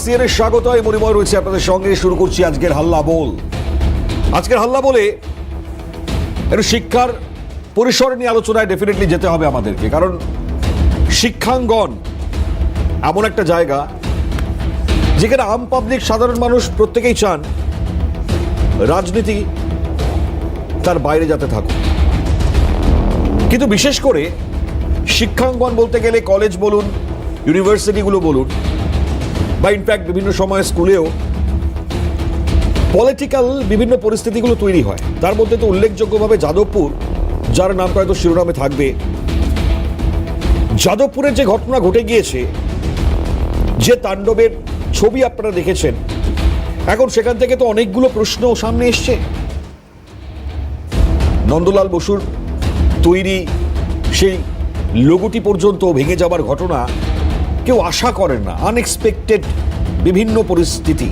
CNA স্বাগত। আমি মরিময় রয়েছে আপনাদের সঙ্গে। শুরু করছি আজকের হাল্লা বল। আজকের হাল্লা বলে একটু শিক্ষার পরিসর নিয়ে আলোচনায় ডেফিনেটলি যেতে হবে আমাদেরকে, কারণ শিক্ষাঙ্গন এমন একটা জায়গা যেখানে আম পাবলিক সাধারণ মানুষ প্রত্যেকেই চান রাজনীতি তার বাইরে যাতে থাকুক, কিন্তু বিশেষ করে শিক্ষাঙ্গন বলতে গেলে কলেজ বলুন, ইউনিভার্সিটিগুলো বলুন, বা ইনফ্যাক্ট বিভিন্ন সময় স্কুলেও পলিটিক্যাল বিভিন্ন পরিস্থিতিগুলো তৈরি হয়। তার মধ্যে তো উল্লেখযোগ্যভাবে যাদবপুর, যার নামটা হয়তো শিরোনামে থাকবে। যাদবপুরের যে ঘটনা ঘটে গিয়েছে, যে তাণ্ডবের ছবি আপনারা দেখেছেন, এখন সেখান থেকে তো অনেকগুলো প্রশ্ন সামনে এসছে। নন্দলাল বসুর তৈরি সেই লোগোটি পর্যন্ত ভেঙে যাবার ঘটনা কেউ আশা করেন না। আনএক্সপেক্টেড বিভিন্ন পরিস্থিতি,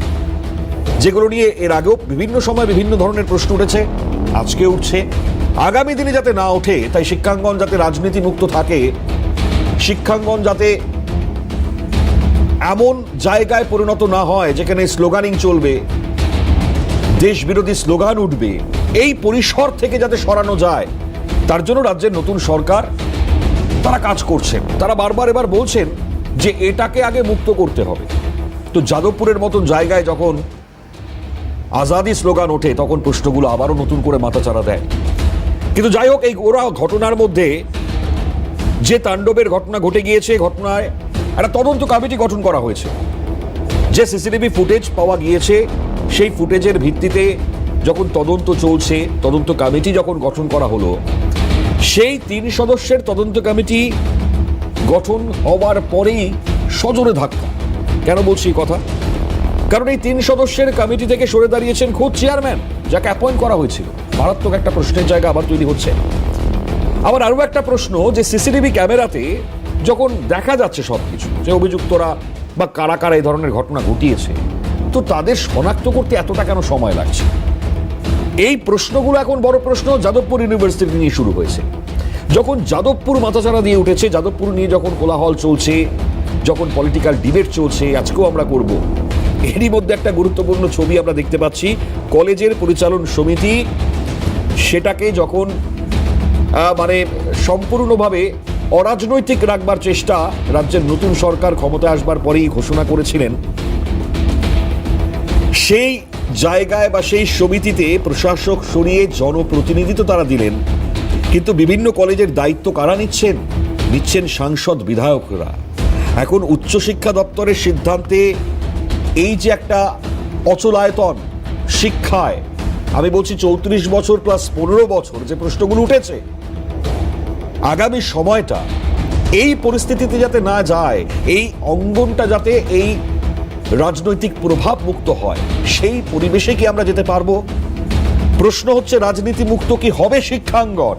যেগুলো নিয়ে এর আগেও বিভিন্ন সময় বিভিন্ন ধরনের প্রশ্ন উঠেছে, আজকে উঠছে, আগামী দিনে যাতে না ওঠে তাই শিক্ষাঙ্গন যাতে রাজনীতি মুক্ত থাকে, শিক্ষাঙ্গন যাতে এমন জায়গায় পরিণত না হয় যেখানে স্লোগানিং চলবে, দেশ বিরোধী স্লোগান উঠবে, এই পরিসর থেকে যাতে সরানো যায়, তার জন্য রাজ্যের নতুন সরকার তারা কাজ করছেন। তারা বারবার এবার বলছেন যে এটাকে আগে মুক্ত করতে হবে। তো যাদবপুরের মতন জায়গায় যখন আজাদি স্লোগান ওঠে, তখন প্রশ্নগুলো আবারও নতুন করে মাথাচাড়া দেয়। কিন্তু যাই হোক, এই ওরা ঘটনার মধ্যে যে তাণ্ডবের ঘটনা ঘটে গিয়েছে, ঘটনায় একটা তদন্ত কমিটি গঠন করা হয়েছে। যে সিসিটিভি ফুটেজ পাওয়া গিয়েছে, সেই ফুটেজের ভিত্তিতে যখন তদন্ত চলছে, তদন্ত কমিটি যখন গঠন করা হলো, সেই 3 সদস্যের তদন্ত কমিটি গঠন হওয়ার পরেই সজোরে ধাক্কা। কেন বলছি কথা? কারণ এই 3 সদস্যের কমিটি থেকে সরে দাঁড়িয়েছেন খোদ চেয়ারম্যান, যাকে অ্যাপয়েন্ট করা হয়েছিল। মারাত্মক একটা প্রশ্নের জায়গা আবার তৈরি হচ্ছে। আবার আরও একটা প্রশ্ন, যে সিসিটিভি ক্যামেরাতে যখন দেখা যাচ্ছে সবকিছু, যে অভিযুক্তরা বা কারা কারা এই ধরনের ঘটনা ঘটিয়েছে, তো তাদের শনাক্ত করতে এতটা কেন সময় লাগছে? এই প্রশ্নগুলো এখন বড় প্রশ্ন যাদবপুর ইউনিভার্সিটি নিয়ে শুরু হয়েছে। যখন যাদবপুর মাথাচাড়া দিয়ে উঠেছে, যাদবপুর নিয়ে যখন কোলাহল চলছে, যখন পলিটিক্যাল ডিবেট চলছে, আজকেও আমরা করব, এরই মধ্যে একটা গুরুত্বপূর্ণ ছবি আমরা দেখতে পাচ্ছি। কলেজের পরিচালন সমিতি সেটাকে যখন সম্পূর্ণভাবে অরাজনৈতিক রাখবার চেষ্টা রাজ্যের নতুন সরকার ক্ষমতায় আসবার পরেই ঘোষণা করেছিলেন, সেই জায়গায় বা সেই সমিতিতে প্রশাসক সরিয়ে জনপ্রতিনিধি তো তারা দিলেন, কিন্তু বিভিন্ন কলেজের দায়িত্ব কারা নিচ্ছেন? নিচ্ছেন সাংসদ, বিধায়করা। এখন উচ্চশিক্ষা দপ্তরের সিদ্ধান্তে এই যে একটা অচলায়তন শিক্ষায়, আমি বলছি 34 বছর প্লাস 15 বছর যে প্রশ্নগুলো উঠেছে, আগামী সময়টা এই পরিস্থিতিতে যাতে না যায়, এই অঙ্গনটা যাতে এই রাজনৈতিক প্রভাব মুক্ত হয়, সেই পরিবেশে কি আমরা যেতে পারবো? প্রশ্ন হচ্ছে, রাজনীতি মুক্ত কি হবে শিক্ষাঙ্গন?